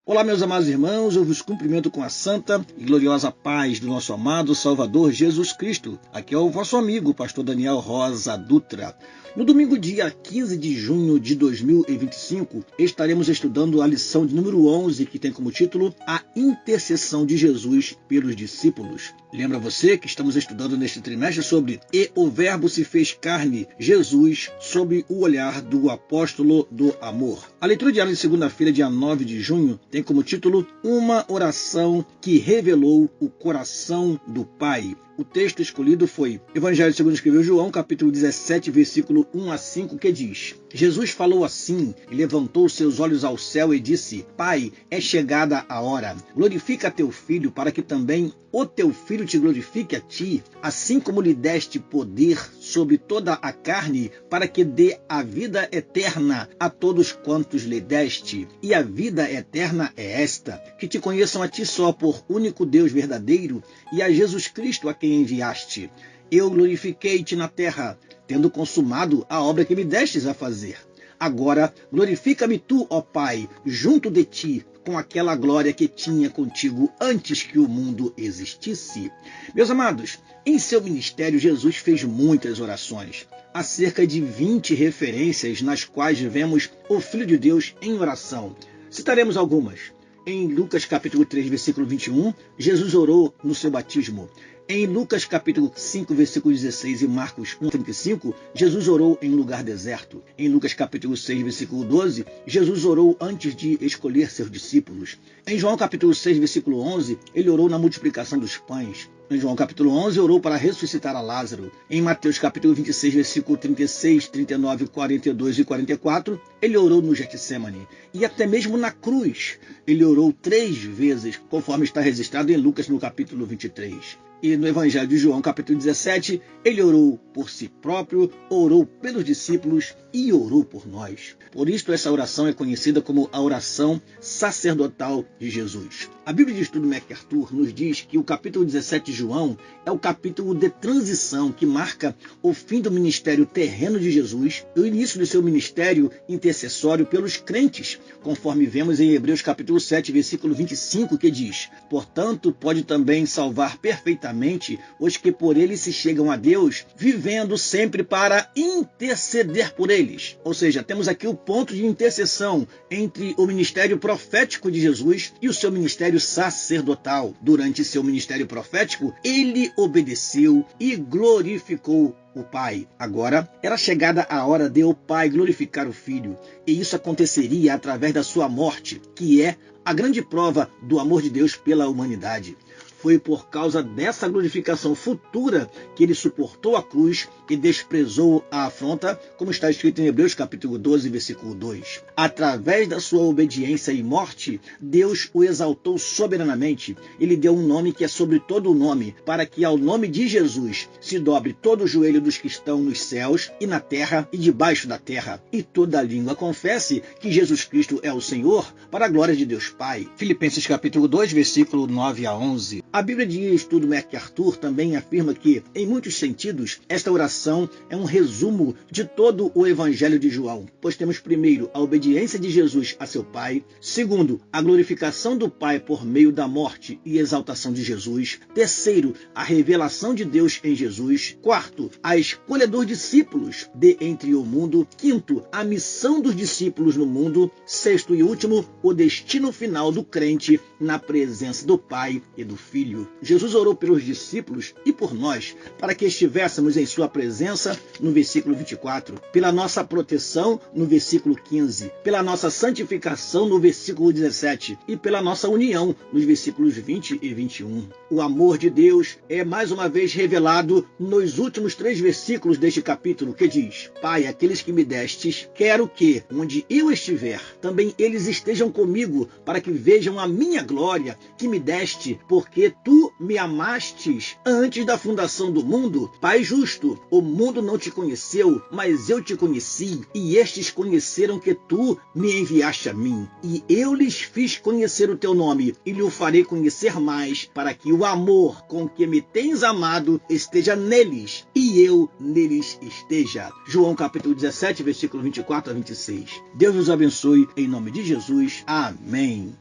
Olá, meus amados irmãos, eu vos cumprimento com a santa e gloriosa paz do nosso amado Salvador Jesus Cristo. Aqui é o vosso amigo, pastor Daniel Rosa Dutra. No domingo, dia 15 de junho de 2025, estaremos estudando a lição de número 11, que tem como título A Intercessão de Jesus pelos Discípulos. Lembra você que estamos estudando neste trimestre sobre E o Verbo se fez carne, Jesus, sob o olhar do apóstolo do amor. A leitura diária de segunda-feira, dia 9 de junho, tem como título Uma oração que revelou o coração do Pai. O texto escolhido foi Evangelho segundo escreveu João, capítulo 17, versículo 1 a 5, que diz: Jesus falou assim e levantou seus olhos ao céu e disse: Pai, é chegada a hora. Glorifica teu filho, para que também o teu filho te glorifique a ti, assim como lhe deste poder sobre toda a carne, para que dê a vida eterna a todos quantos lhe deste. E a vida eterna é esta, que te conheçam a ti só por único Deus verdadeiro e a Jesus Cristo a quem enviaste. Eu glorifiquei-te na terra, tendo consumado a obra que me destes a fazer. Agora glorifica-me tu, ó Pai, junto de ti, com aquela glória que tinha contigo antes que o mundo existisse. Meus amados, em seu ministério Jesus fez muitas orações. Há cerca de 20 referências nas quais vemos o Filho de Deus em oração. Citaremos algumas. Em Lucas capítulo 3, versículo 21, Jesus orou no seu batismo. Em Lucas capítulo 5, versículo 16 e Marcos 1, 35, Jesus orou em um lugar deserto. Em Lucas capítulo 6, versículo 12, Jesus orou antes de escolher seus discípulos. Em João capítulo 6, versículo 11, ele orou na multiplicação dos pães. Em João capítulo 11, orou para ressuscitar a Lázaro. Em Mateus capítulo 26, versículo 36, 39, 42 e 44, ele orou no Getsemane. E até mesmo na cruz, ele orou 3 vezes, conforme está registrado em Lucas no capítulo 23. E no Evangelho de João, capítulo 17, ele orou por si próprio, orou pelos discípulos e orou por nós. Por isso, essa oração é conhecida como a oração sacerdotal de Jesus. A Bíblia de Estudo MacArthur nos diz que o capítulo 17 de João é o capítulo de transição que marca o fim do ministério terreno de Jesus e o início do seu ministério intercessório pelos crentes, conforme vemos em Hebreus capítulo 7, versículo 25, que diz: Portanto, pode também salvar perfeitamente os que por ele se chegam a Deus, vivendo sempre para interceder por eles. Ou seja, temos aqui o ponto de intercessão entre o ministério profético de Jesus e o seu ministério sacerdotal. Durante seu ministério profético, ele obedeceu e glorificou o Pai. Agora era chegada a hora de o Pai glorificar o Filho, e isso aconteceria através da sua morte, que é a grande prova do amor de Deus pela humanidade. Foi por causa dessa glorificação futura que ele suportou a cruz e desprezou a afronta, como está escrito em Hebreus capítulo 12, versículo 2. Através da sua obediência e morte, Deus o exaltou soberanamente. Ele deu um nome que é sobre todo o nome, para que ao nome de Jesus se dobre todo o joelho dos que estão nos céus e na terra e debaixo da terra, e toda língua confesse que Jesus Cristo é o Senhor, para a glória de Deus Pai. Filipenses capítulo 2, versículo 9 a 11. A Bíblia de Estudo MacArthur também afirma que, em muitos sentidos, esta oração é um resumo de todo o Evangelho de João, pois temos primeiro a obediência de Jesus a seu Pai, segundo, a glorificação do Pai por meio da morte e exaltação de Jesus, terceiro, a revelação de Deus em Jesus, quarto, a escolha dos discípulos de entre o mundo, quinto, a missão dos discípulos no mundo, sexto e último, o destino final do crente na presença do Pai e do Filho. Jesus orou pelos discípulos e por nós, para que estivéssemos em sua presença, no versículo 24, pela nossa proteção, no versículo 15, pela nossa santificação, no versículo 17, e pela nossa união, nos versículos 20 e 21. O amor de Deus é mais uma vez revelado nos últimos 3 versículos deste capítulo, que diz: Pai, aqueles que me destes, quero que, onde eu estiver, também eles estejam comigo, para que vejam a minha glória, que me deste, porque tu me amastes antes da fundação do mundo. Pai justo, o mundo não te conheceu, mas eu te conheci, e estes conheceram que tu me enviaste a mim. E eu lhes fiz conhecer o teu nome, e lhe o farei conhecer mais, para que o amor com que me tens amado esteja neles, e eu neles esteja. João capítulo 17, versículo 24 a 26. Deus nos abençoe, em nome de Jesus. Amém.